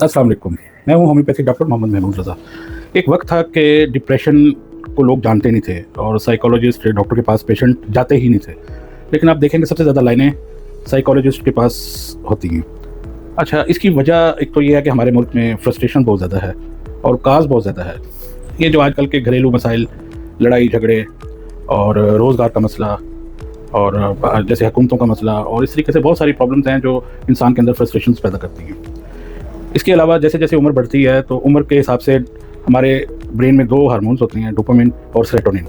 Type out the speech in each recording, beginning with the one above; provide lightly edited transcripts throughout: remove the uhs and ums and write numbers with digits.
अस्सलाम वालेकुम। मैं हूँ होम्योपैथिक डॉक्टर मोहम्मद महमूद रज़ा। एक वक्त था कि डिप्रेशन को लोग जानते नहीं थे और साइकोलॉजिस्ट डॉक्टर के पास पेशेंट जाते ही नहीं थे। लेकिन आप देखेंगे सबसे ज़्यादा लाइनें साइकोलॉजिस्ट के पास होती हैं। अच्छा, इसकी वजह एक तो ये है कि हमारे मुल्क में फ्रस्ट्रेशन बहुत ज़्यादा है और काज़ बहुत ज़्यादा है। ये जो आजकल के घरेलू मसाइल, लड़ाई झगड़े और रोज़गार का मसला और जैसे हुकूमतों का मसला और इस तरीके से बहुत सारी प्रॉब्लम्स हैं जो इंसान के अंदर फ्रस्ट्रेशंस पैदा करती हैं। इसके अलावा जैसे जैसे उम्र बढ़ती है तो उम्र के हिसाब से हमारे ब्रेन में 2 हार्मोन्स होते हैं, डोपामिन और सेरोटोनिन।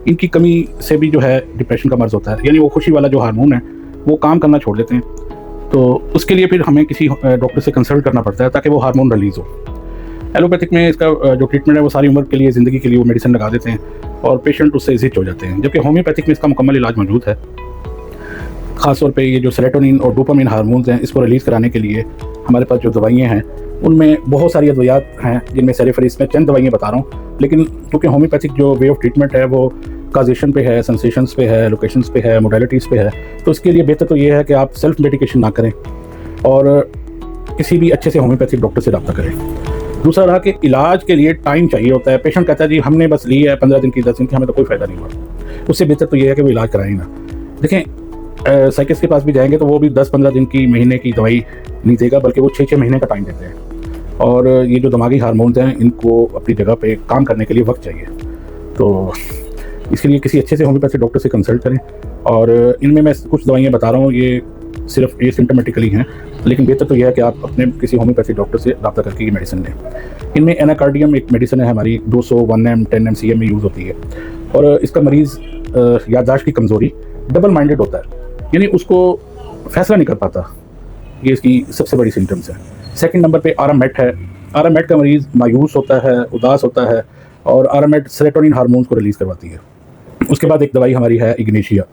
इनकी कमी से भी जो है डिप्रेशन का मर्ज़ होता है, यानी वो खुशी वाला जो हार्मोन है वो काम करना छोड़ देते हैं। तो उसके लिए फिर हमें किसी डॉक्टर से कंसल्ट करना पड़ता है ताकि वो हार्मोन रिलीज़ हो। एलोपैथिक में इसका जो ट्रीटमेंट है वो सारी उम्र के लिए, ज़िंदगी के लिए वो मेडिसिन लगा देते हैं और पेशेंट उससे ज़िच हो जाते हैं, जबकि होम्योपैथिक में इसका मुकम्मल इलाज मौजूद है। ख़ास तौर पे ये जो सेरोटोनिन और डोपामिन हार्मोन्स हैं, इसको रिलीज़ कराने के लिए हमारे पास जो दवाइयाँ हैं उनमें बहुत सारी अद्वियात हैं, जिनमें से रेफरेंस में चंद दवाइयाँ बता रहा हूँ। लेकिन क्योंकि होम्योपैथिक जो वे ऑफ ट्रीटमेंट है वो काजेशन पे है, सेंसेशंस पे है, लोकेशंस पे है, मोडालिटीज़ पे है, तो इसके लिए बेहतर तो ये है कि आप सेल्फ मेडिकेशन ना करें और किसी भी अच्छे से होम्योपैथिक डॉक्टर से रब्ता करें। दूसरा रहा कि इलाज के लिए टाइम चाहिए होता है। पेशेंट कहता है जी हमने बस ली है 15 दिन की, 10 दिन की, हमें तो कोई फ़ायदा नहीं हुआ। उससे बेहतर तो ये है कि वो इलाज कराएं ना। देखें, साइकिस्ट के पास भी जाएंगे तो वो भी 10-15 दिन की, महीने की दवाई नहीं देगा, बल्कि वो 6-6 महीने का टाइम देते हैं। और ये जो दिमागी हार्मोन्स हैं इनको अपनी जगह पे काम करने के लिए वक्त चाहिए। तो इसके लिए किसी अच्छे से होम्योपैथिक डॉक्टर से कंसल्ट करें। और इनमें मैं कुछ दवाइयाँ बता रहा हूँ, ये सिर्फ एसिम्प्टोमेटिकली हैं, लेकिन बेहतर तो यह है कि आप अपने किसी होम्योपैथिक डॉक्टर से रब्ता करके ये मेडिसिन लें। इनमें एनाकार्डियम एक मेडिसिन है हमारी, 200 1 mg 10 mg में यूज़ होती है और इसका मरीज़ याददाश्त की कमज़ोरी, डबल माइंडेड होता है, यानी उसको फैसला नहीं कर पाता। ये इसकी सबसे बड़ी सिम्टम्स है। सेकंड नंबर पे आरामेट है। आरामेट का मरीज़ मायूस होता है, उदास होता है और आरामेट सेरोटोनिन हार्मोन्स को रिलीज़ करवाती है। उसके बाद एक दवाई हमारी है इग्नेशिया।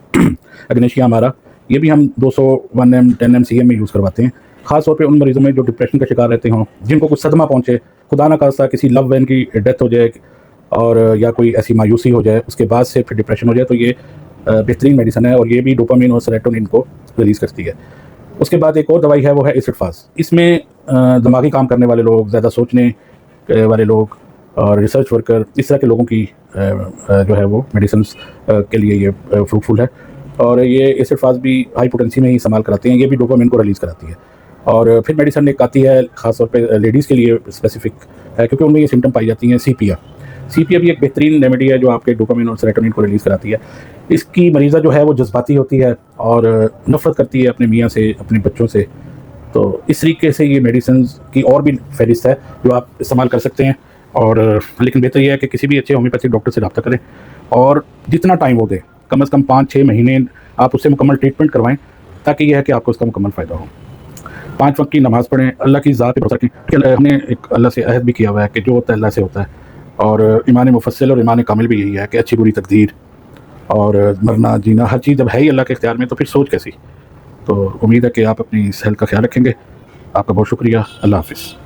इग्नेशिया हमारा, ये भी हम 200 1 mg 10 mg में यूज़ करवाते हैं। ख़ास तौर पे उन मरीज़ों में जो डिप्रेशन का शिकार रहते हों, जिनको कुछ सदमा पहुँचे, खुदा ना खास्ता किसी लव वन की डेथ हो जाए और या कोई ऐसी मायूसी हो जाए, उसके बाद से फिर डिप्रेशन हो जाए, तो ये बेहतरीन मेडिसिन है और ये भी डोपामिन और सेरोटोनिन को रिलीज़ करती है। उसके बाद एक और दवाई है, वो है एसिडफास। इसमें दिमागी काम करने वाले लोग, ज़्यादा सोचने वाले लोग और रिसर्च वर्कर, इस तरह के लोगों की जो है वो मेडिसिन्स के लिए ये फ्रूटफुल है। और ये एसिडफास भी हाई पोटेंसी में ही इस्तेमाल कराते हैं, ये भी डोपामिन को रिलीज़ कराती है। और फिर मेडिसिन एक आती है ख़ास तौर पे लेडीज़ के लिए स्पेसिफिक है, क्योंकि उनमें ये सिम्टम पाई जाती हैं, सीपिया। सीपिया भी एक बेहतरीन रेमेडी है जो आपके डोपामिन और सेरोटोनिन को रिलीज़ कराती है। इसकी मरीज़ा जो है वो जज्बाती होती है और नफ़रत करती है अपने मियाँ से, अपने बच्चों से। तो इस तरीके से ये मेडिसिन्स की और भी फ़हरिस्त है जो आप इस्तेमाल कर सकते हैं। और लेकिन बेहतर ये है कि किसी भी अच्छे होम्योपैथिक डॉक्टर से रब्ता करें और जितना टाइम वो दे, कम से कम 5-6 महीने आप उससे मुकम्मल ट्रीटमेंट करवाएँ, ताकि यह है कि आपको उसका मुकम्मल फ़ायदा हो। 5 वक़्त की नमाज़ पढ़ें, अल्लाह की ज़ात पे भरोसा रखें। हमने एक अल्लाह से अहद भी किया हुआ है कि जो होता है अल्लाह से होता है, और ईमान मुफ़स्सिल और ईमान कामिल भी यही है कि अच्छी बुरी तकदीर और मरना जीना हर चीज़ जब है ही अल्लाह के इख्तियार में, तो फिर सोच कैसी। तो उम्मीद है कि आप अपनी सेहत का ख्याल रखेंगे। आपका बहुत शुक्रिया। अल्लाह हाफ़िज़।